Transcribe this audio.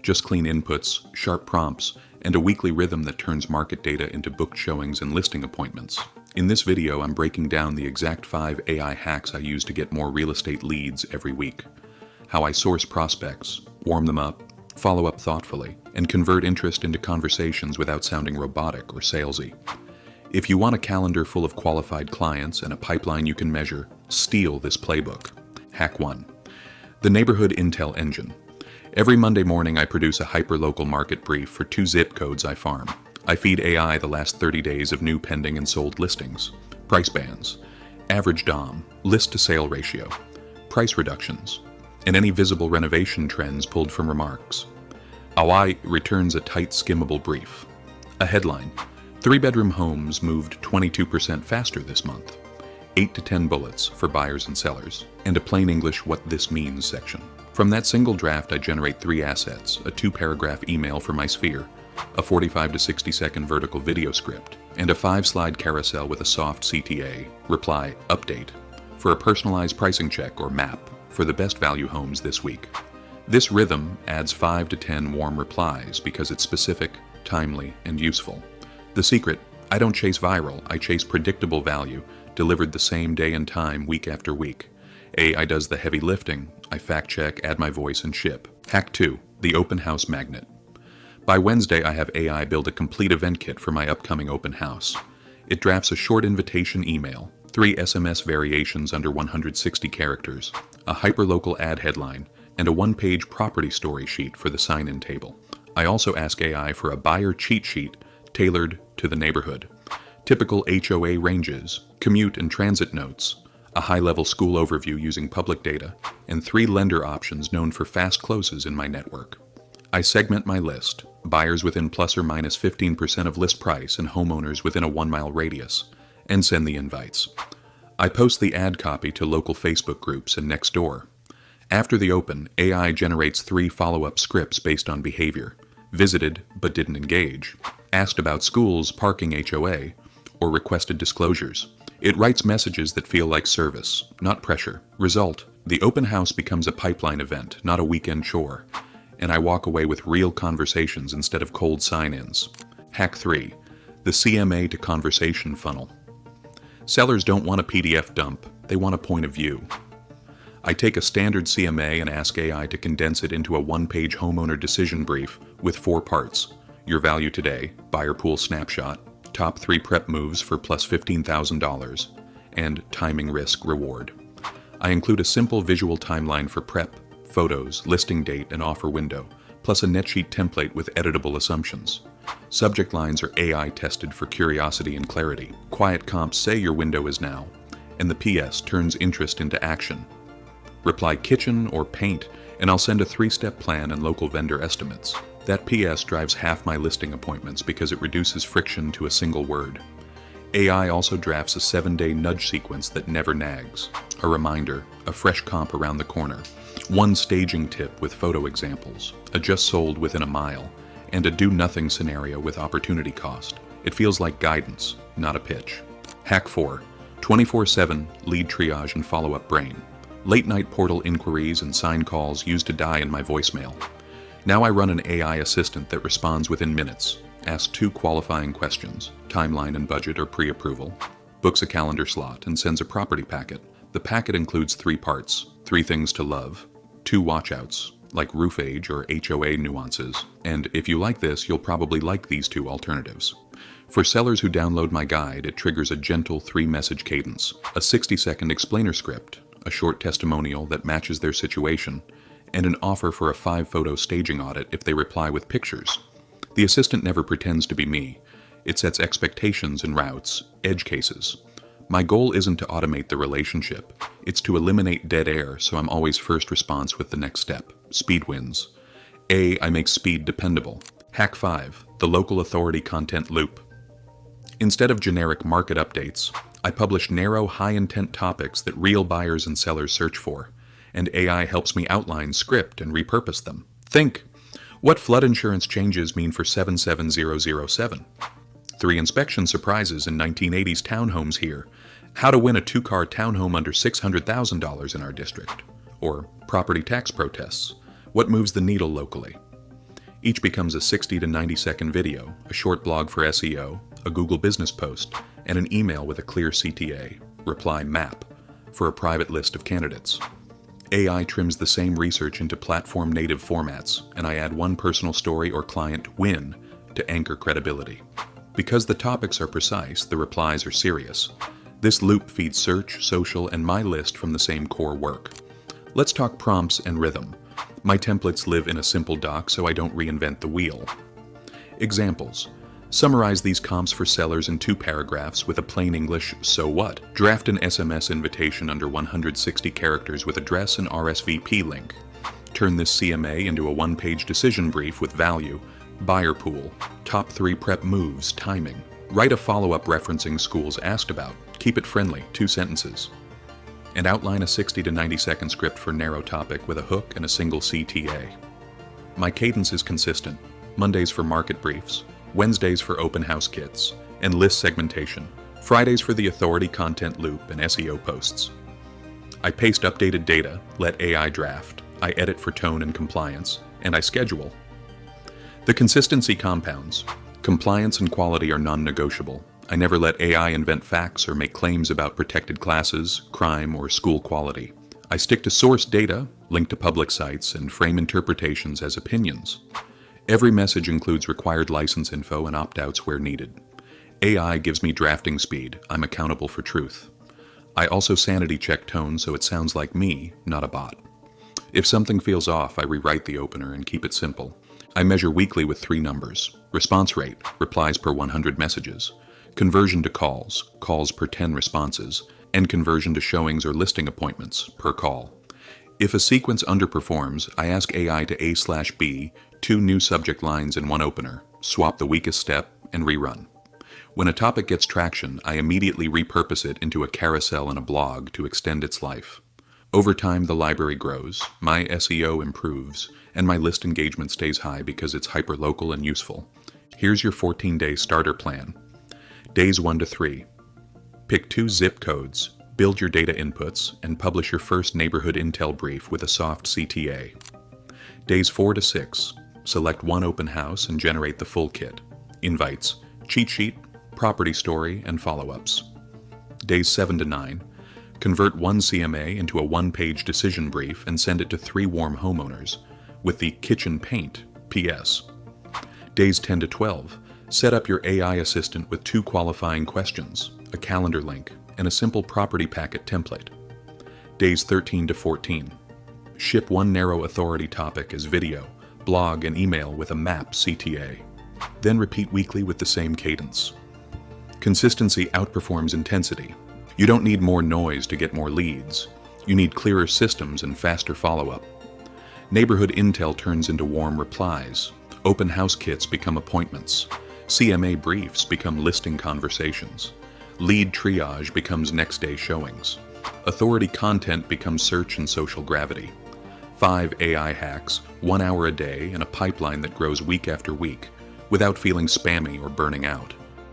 Just clean inputs, sharp prompts, and a weekly rhythm that turns market data into booked showings and listing appointments. In this video, I'm breaking down the exact 5 AI hacks I use to get more real estate leads every week. How I source prospects, warm them up, follow up thoughtfully, and convert interest into conversations without sounding robotic or salesy. If you want a calendar full of qualified clients and a pipeline you can measure, steal this playbook. Hack 1. The Neighborhood Intel Engine. Every Monday morning I produce a hyper-local market brief for 2 zip codes I farm. I feed AI the last 30 days of new pending and sold listings, price bands, average DOM, list-to-sale ratio, price reductions, and any visible renovation trends pulled from remarks. AI returns a tight, skimmable brief. A headline: 3-bedroom homes moved 22% faster this month. 8 to 10 bullets for buyers and sellers, and a plain English what this means section. From that single draft I generate 3 assets: a 2-paragraph email for my sphere, a 45 to 60 second vertical video script, and a 5-slide carousel with a soft CTA, reply, update, for a personalized pricing check or map for the best value homes this week. This rhythm adds 5 to 10 warm replies because it's specific, timely, and useful. The secret: I don't chase viral, I chase predictable value, delivered the same day and time week after week. AI does the heavy lifting, I fact check, add my voice, and ship. Hack 2. The Open House Magnet. By Wednesday I have AI build a complete event kit for my upcoming open house. It drafts a short invitation email, 3 SMS variations under 160 characters, a hyperlocal ad headline, and a 1-page property story sheet for the sign-in table. I also ask AI for a buyer cheat sheet tailored to the neighborhood, typical HOA ranges, commute and transit notes, a high-level school overview using public data, and 3 lender options known for fast closes in my network. I segment my list: buyers within plus or minus 15% of list price and homeowners within a 1-mile radius, and send the invites. I post the ad copy to local Facebook groups and Nextdoor. After the open, AI generates 3 follow-up scripts based on behavior: visited but didn't engage, asked about schools, parking, HOA, or requested disclosures. It writes messages that feel like service, not pressure. Result: the open house becomes a pipeline event, not a weekend chore, and I walk away with real conversations instead of cold sign-ins. Hack 3. The CMA to conversation funnel. Sellers don't want a PDF dump, they want a point of view. I take a standard CMA and ask AI to condense it into a 1-page homeowner decision brief with 4 parts: your value today, buyer pool snapshot, top 3 prep moves for plus $15,000, and timing risk reward. I include a simple visual timeline for prep, photos, listing date, and offer window, plus a NetSheet template with editable assumptions. Subject lines are AI tested for curiosity and clarity. Quiet comps say your window is now, and the PS turns interest into action. Reply kitchen or paint, and I'll send a 3-step plan and local vendor estimates. That PS drives half my listing appointments because it reduces friction to a single word. AI also drafts a 7-day nudge sequence that never nags. A reminder, a fresh comp around the corner, 1 staging tip with photo examples, a just sold within a mile, and a do-nothing scenario with opportunity cost. It feels like guidance, not a pitch. Hack 4. 24/7 lead triage and follow-up brain. Late-night portal inquiries and sign calls used to die in my voicemail. Now I run an AI assistant that responds within minutes, asks 2 qualifying questions, timeline and budget or pre-approval, books a calendar slot, and sends a property packet. The packet includes 3 parts: 3 things to love, 2 watchouts, like roof age or HOA nuances, and if you like this, you'll probably like these 2 alternatives. For sellers who download my guide, it triggers a gentle 3-message cadence, a 60-second explainer script, a short testimonial that matches their situation, and an offer for a 5-photo staging audit if they reply with pictures. The assistant never pretends to be me. It sets expectations and routes, edge cases. My goal isn't to automate the relationship. It's to eliminate dead air so I'm always first response with the next step. Speed wins. I make speed dependable. Hack 5. The Local Authority Content Loop. Instead of generic market updates, I publish narrow, high-intent topics that real buyers and sellers search for, and AI helps me outline, script, and repurpose them. Think: what flood insurance changes mean for 77007? 3 inspection surprises in 1980s townhomes here. How to win a 2-car townhome under $600,000 in our district. Or property tax protests. What moves the needle locally? Each becomes a 60 to 90 second video, a short blog for SEO, a Google business post, and an email with a clear CTA, reply map, for a private list of candidates. AI trims the same research into platform-native formats, and I add one personal story or client win to anchor credibility. Because the topics are precise, the replies are serious. This loop feeds search, social, and my list from the same core work. Let's talk prompts and rhythm. My templates live in a simple doc, so I don't reinvent the wheel. Examples. Summarize these comps for sellers in 2 paragraphs with a plain English "so what?" Draft an SMS invitation under 160 characters with address and RSVP link. Turn this CMA into a 1-page decision brief with value, buyer pool, top 3 prep moves, timing. Write a follow-up referencing schools asked about. Keep it friendly, 2 sentences. And outline a 60 to 90 second script for narrow topic with a hook and a single CTA. My cadence is consistent. Mondays for market briefs, Wednesdays for open house kits, and list segmentation, Fridays for the authority content loop and SEO posts. I paste updated data, let AI draft, I edit for tone and compliance, and I schedule. The consistency compounds. Compliance and quality are non-negotiable. I never let AI invent facts or make claims about protected classes, crime, or school quality. I stick to source data, link to public sites, and frame interpretations as opinions. Every message includes required license info and opt-outs where needed. AI gives me drafting speed. I'm accountable for truth. I also sanity check tone so it sounds like me, not a bot. If something feels off, I rewrite the opener and keep it simple. I measure weekly with 3 numbers: response rate, replies per 100 messages, conversion to calls, calls per 10 responses, and conversion to showings or listing appointments, per call. If a sequence underperforms, I ask AI to A/B, 2 new subject lines in 1 opener, swap the weakest step, and rerun. When a topic gets traction, I immediately repurpose it into a carousel and a blog to extend its life. Over time, the library grows, my SEO improves, and my list engagement stays high because it's hyperlocal and useful. Here's your 14-day starter plan. Days 1 to 3. Pick 2 zip codes, build your data inputs, and publish your first neighborhood intel brief with a soft CTA. Days 4 to 6. Select 1 open house and generate the full kit: invites, cheat sheet, property story, and follow-ups. Days 7 to 9. Convert 1 CMA into a 1-page decision brief and send it to 3 warm homeowners with the kitchen paint PS. Days 10 to 12. Set up your AI assistant with 2 qualifying questions, a calendar link, and a simple property packet template. Days 13 to 14. Ship 1 narrow authority topic as video, blog, and email with a map CTA. Then repeat weekly with the same cadence. Consistency outperforms intensity. You don't need more noise to get more leads. You need clearer systems and faster follow-up. Neighborhood intel turns into warm replies. Open house kits become appointments. CMA briefs become listing conversations. Lead triage becomes next-day showings. Authority content becomes search and social gravity. 5 AI hacks, 1 hour a day, and a pipeline that grows week after week, without feeling spammy or burning out.